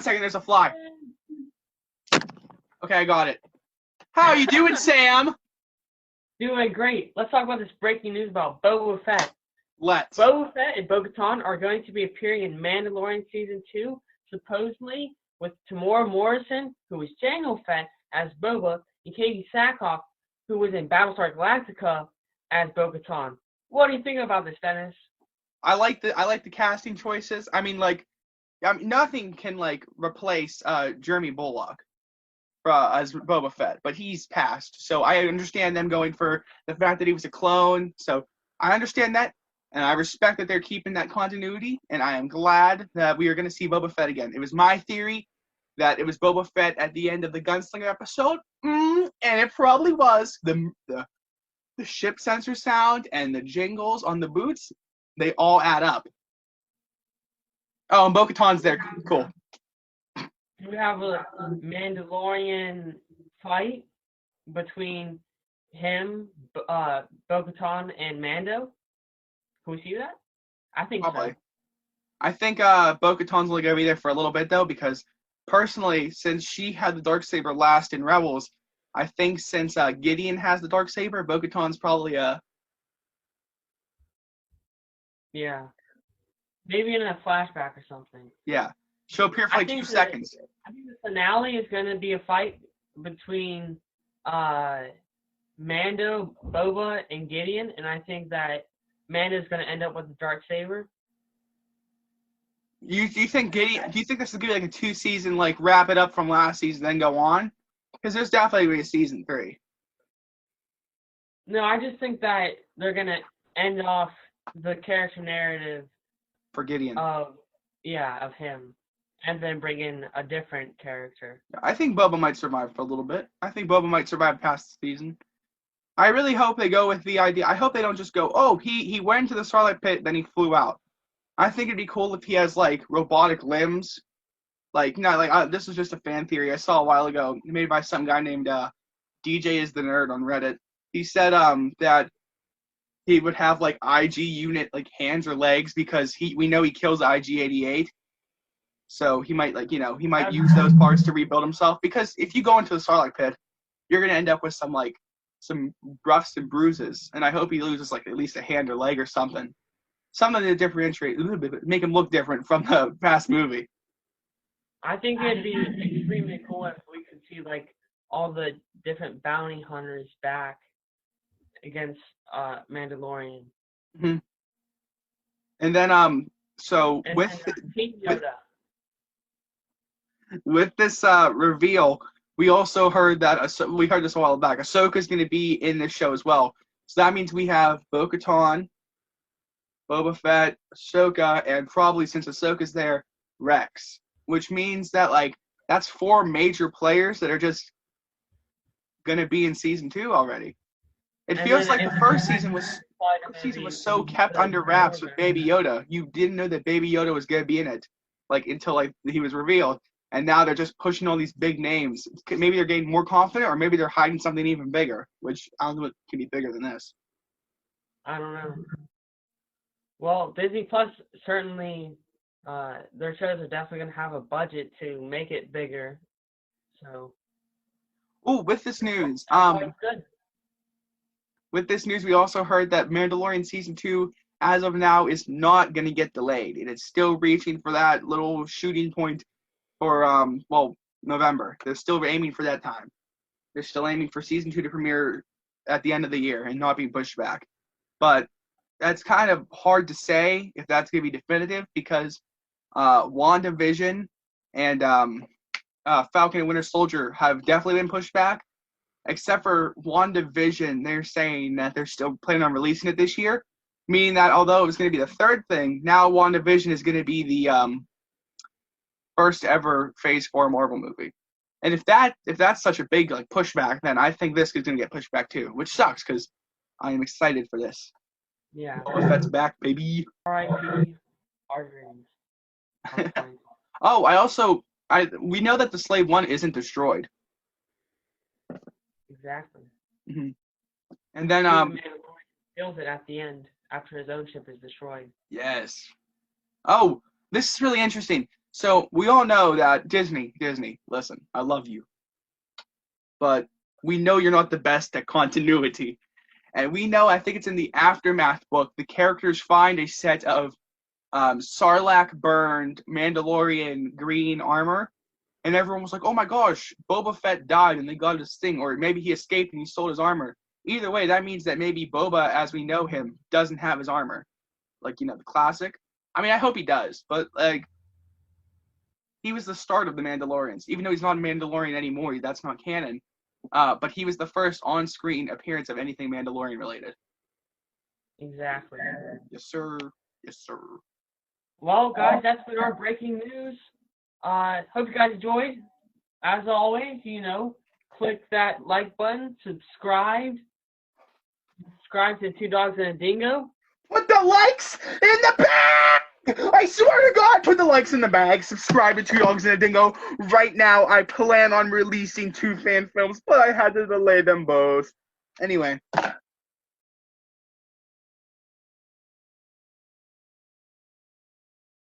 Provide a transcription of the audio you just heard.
second, there's a fly. Okay, I got it. How are you doing, Sam? Doing great. Let's talk about this breaking news about Boba Fett. Let's. Boba Fett and Bo-Katan are going to be appearing in Mandalorian Season 2, supposedly with Temuera Morrison, who is Jango Fett, as Boba, and Katee Sackhoff, who was in Battlestar Galactica, as Bo-Katan. What do you think about this, Dennis? I like the casting choices. I mean, nothing can replace Jeremy Bullock as Boba Fett, but he's passed. So I understand them going for the fact that he was a clone. So I understand that, and I respect that they're keeping that continuity. And I am glad that we are going to see Boba Fett again. It was my theory that it was Boba Fett at the end of the Gunslinger episode, and it probably was. The ship sensor sound and the jingles on the boots, they all add up. Oh, and Bo-Katan's there. Cool. Do we have a Mandalorian fight between him, Bo-Katan, and Mando? Can we see that? I think Probably. So. I think Bo-Katan's only going to be there for a little bit, though, because personally, since she had the Darksaber last in Rebels, I think since Gideon has the Darksaber, Bo-Katan's probably Yeah. Maybe in a flashback or something. Yeah. She'll appear for 2 seconds. I think the finale is going to be a fight between Mando, Boba, and Gideon, and I think that Mando's going to end up with the Darksaber. You think Gideon? Do you think this is going to be a 2-season wrap it up from last season, then go on? Because there's definitely going to be a season 3. No, I just think that they're going to end off the character narrative for Gideon. Of him, and then bring in a different character. I think Boba might survive for a little bit. I think Boba might survive past the season. I really hope they go with the idea. I hope they don't just go, oh, he went into the Starlight Pit, then he flew out. I think it'd be cool if he has robotic limbs. This is just a fan theory I saw a while ago, made by some guy named DJ is the Nerd on Reddit. He said that he would have IG unit hands or legs because we know he kills IG-88. So he might he might use those parts to rebuild himself, because if you go into the Starlight Pit, you're going to end up with some roughs and bruises, and I hope he loses at least a hand or leg or something. Something to differentiate, make him look different from the past movie. I think it'd be extremely cool if we could see all the different bounty hunters back against Mandalorian. Mm-hmm. And then with this reveal, we also heard that we heard this a while back. Ahsoka's going to be in this show as well. So that means we have Bo-Katan, Boba Fett, Ahsoka, and probably, since Ahsoka's there, Rex. Which means that that's 4 major players that are just going to be in season 2 already. It feels like the first season was so kept under wraps with Baby Yoda. You didn't know that Baby Yoda was going to be in it, until he was revealed. And now they're just pushing all these big names. Maybe they're getting more confident, or maybe they're hiding something even bigger, which I don't know what can be bigger than this. I don't know. Well, Disney Plus certainly, their shows are definitely going to have a budget to make it bigger. So. Oh, with this news, good. With this news, we also heard that Mandalorian Season 2, as of now, is not going to get delayed. It is still reaching for that little shooting point for, November. They're still aiming for that time. They're still aiming for Season 2 to premiere at the end of the year and not be pushed back. But that's kind of hard to say if that's going to be definitive, because WandaVision and Falcon and Winter Soldier have definitely been pushed back. Except for WandaVision, they're saying that they're still planning on releasing it this year, meaning that although it was going to be the 3rd thing, now WandaVision is going to be the first ever Phase 4 Marvel movie. And if that's such a big pushback, then I think this is going to get pushed back too, which sucks because I am excited for this. Yeah. Boba Fett's back, baby. R.I.P. Our dreams. Oh, we know that the Slave One isn't destroyed. Exactly. Mm-hmm. And then kills it at the end after his own ship is destroyed. Yes. Oh, this is really interesting. So we all know that Disney, listen, I love you, but we know you're not the best at continuity. And we know, I think it's in the Aftermath book, the characters find a set of Sarlacc burned Mandalorian green armor. And everyone was like, oh my gosh, Boba Fett died and they got his thing. Or maybe he escaped and he sold his armor. Either way, that means that maybe Boba, as we know him, doesn't have his armor. Like, the classic. I mean, I hope he does. But, like, he was the start of the Mandalorians. Even though he's not a Mandalorian anymore, that's not canon. But he was the first on-screen appearance of anything Mandalorian related. Exactly. Yes, sir. Yes, sir. Well, guys, that's been our breaking news. Hope you guys enjoyed. As always, click that like button, subscribe to Two Dogs and a Dingo. Put the likes in the bag! I swear to God, put the likes in the bag. Subscribe to Two Dogs and a Dingo. Right now, I plan on releasing 2 fan films, but I had to delay them both. Anyway.